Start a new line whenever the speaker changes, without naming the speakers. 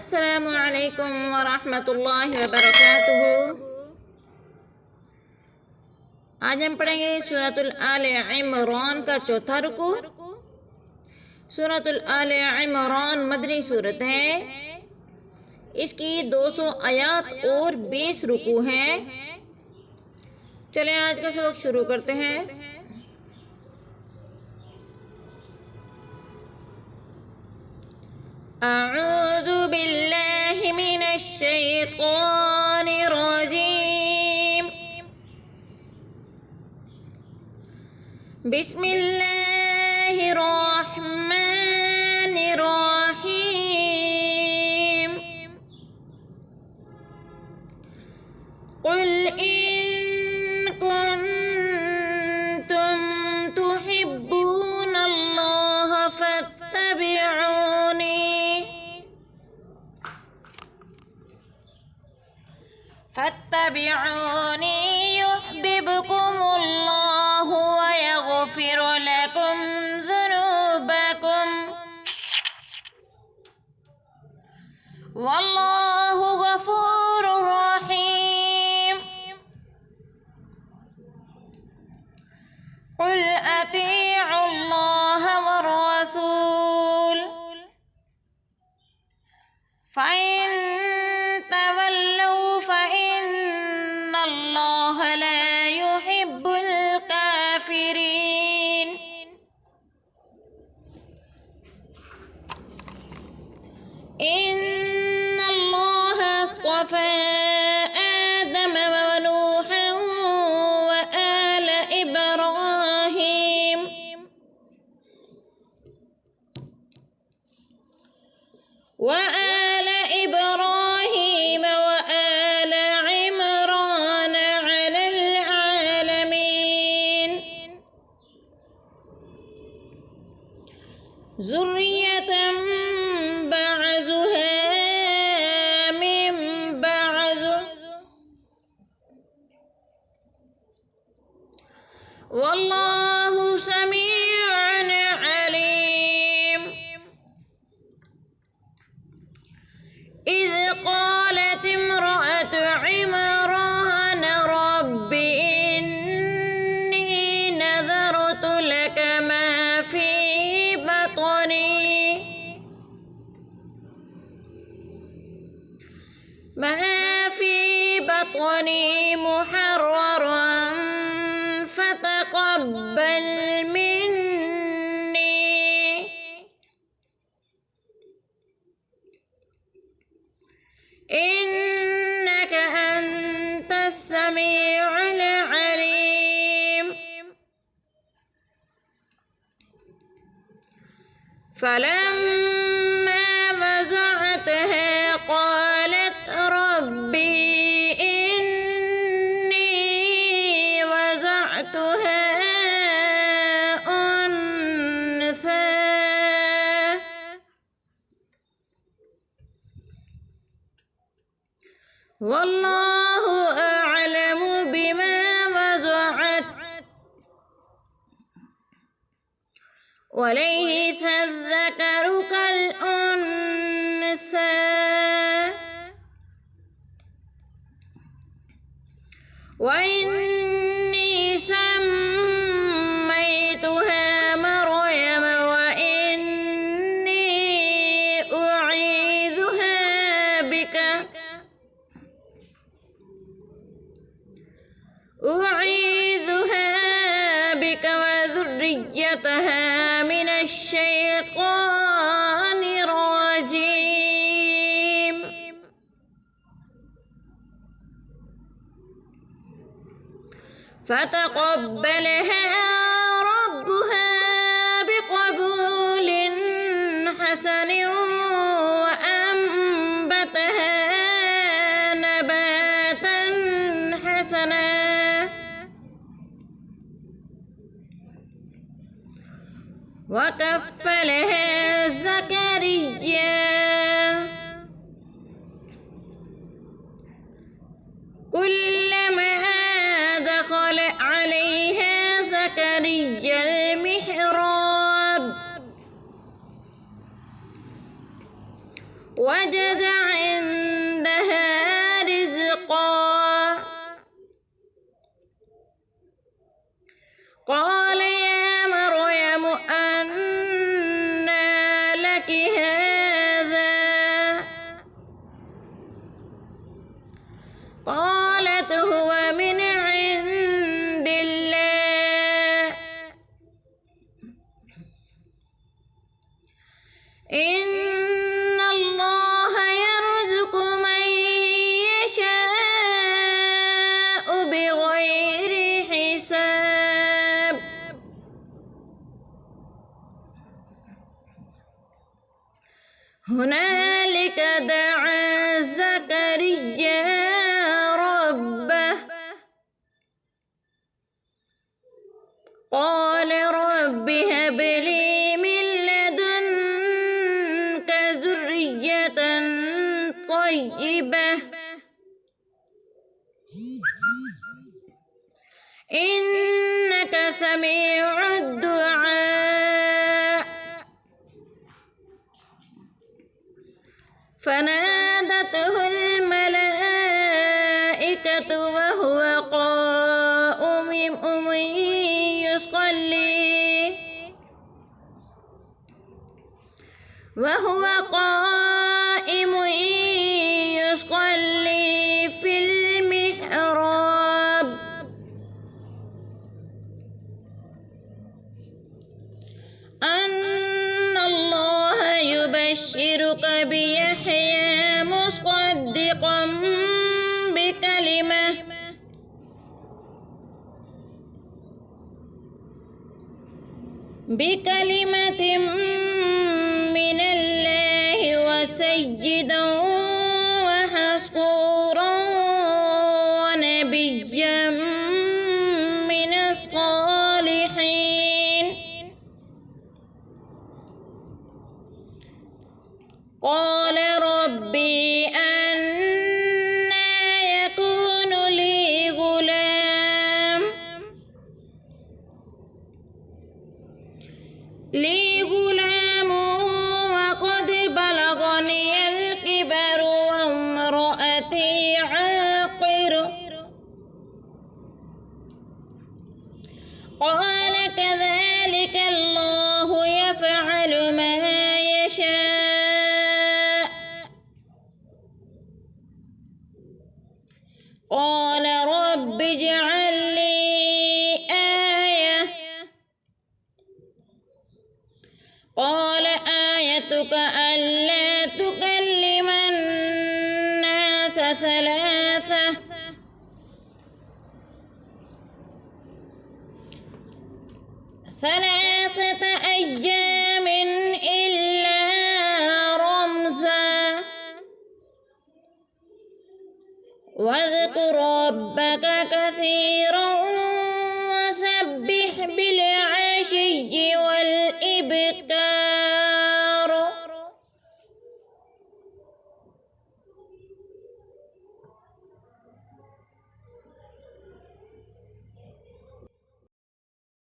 अस्सलामु अलैकुम वरहमतुल्लाहि वबरकातुहू। आज हम पढ़ेंगे सूरतुल आले इमरान का चौथा रुकू। सूरतुल आले इमरान मदनी सूरत है। इसकी 200 आयात और 20 रुकू हैं। चलें आज का सबक शुरू करते हैं। अऊज़ु बिल्लाहि मिनश शैतानिर रजीम। बिस्मिल्लाहिर रहमानिर रहीम। कुल इन कुंतुम तुहिब्बूनल्लाह फत्तबिऊनी युहब्बिबकुमुल्लाहु व यगफिर लकुम ज़ुनूबकुम वल्लाहु गफूरुर रहीम। कुल अतीउल्लाह वर रसूल फ़इन तवल्लौ फ़इन्नल्लाह ला युहिब्बुल काफ़िरीन। इन्नल्लाह अस्तफ़ा आदम व नूहन व आल इब्राहीम व आल इब्राहीम व आल इमरान अलल आलमीन ज़ुर्रियतम बअज़ुहा मिन बअज़ वल्लाहु समीउन अलीम। इज़ क़ालत इम्रअतु इमरान रब्बि इन्नी नज़रतु लक मा फ़ी बطनी मुहर्ररन फ़तक़ब्बल मिन्नी इन्नक अंतस समीउल अलीम। फलम्मा वज़अतहा क़ालत रब्बी इन्नी वज़अतुहा उन्सा वल्लाहु अअलमु बिमा वज़अत वलैस अज़्ज़करु कल उन्सा वइन्नी सम्मैतुहा मर्यम वइन्नी उईज़ुहा बिक वज़ुर्रिय्यतहा मिनश शैतानिर रजीम। फ़तक़ब्बलहा रब्बुहा बिक़बूलिन हसन वअंबतहा नबातन हसना वकफ़्फ़लहा ज़करिया कुल्लमा दख़ल अलैहा ज़करिय्यल मिहराब وجد عندها رزقا قال يا مريم أنى لك هذا قالت هو من عند الله إن الله يرزق من يشاء بغير حساب هنالك دعا زكريا ربه قال رب هب لي من لدنك ذرية طيبة إنك سميع الدعاء فنادته الملائكة وهو قائم يصلي في المحراب أن الله يبشرك بيحيى مصدقا بكلمة من الله وسيدا وحصورا ونبيا من الصالحين قال ربي أنى يكون لي غلام وقد بلغني الكبر وامرأتي عاقر قال كذلك الله يفعل ما يشاء قال رب اجعل لي آية قال آيتك ألا تكلم الناس ثلاثة أيام إلا رمزا واذكر ربك كثيرا وسبح بالعشي والإبكار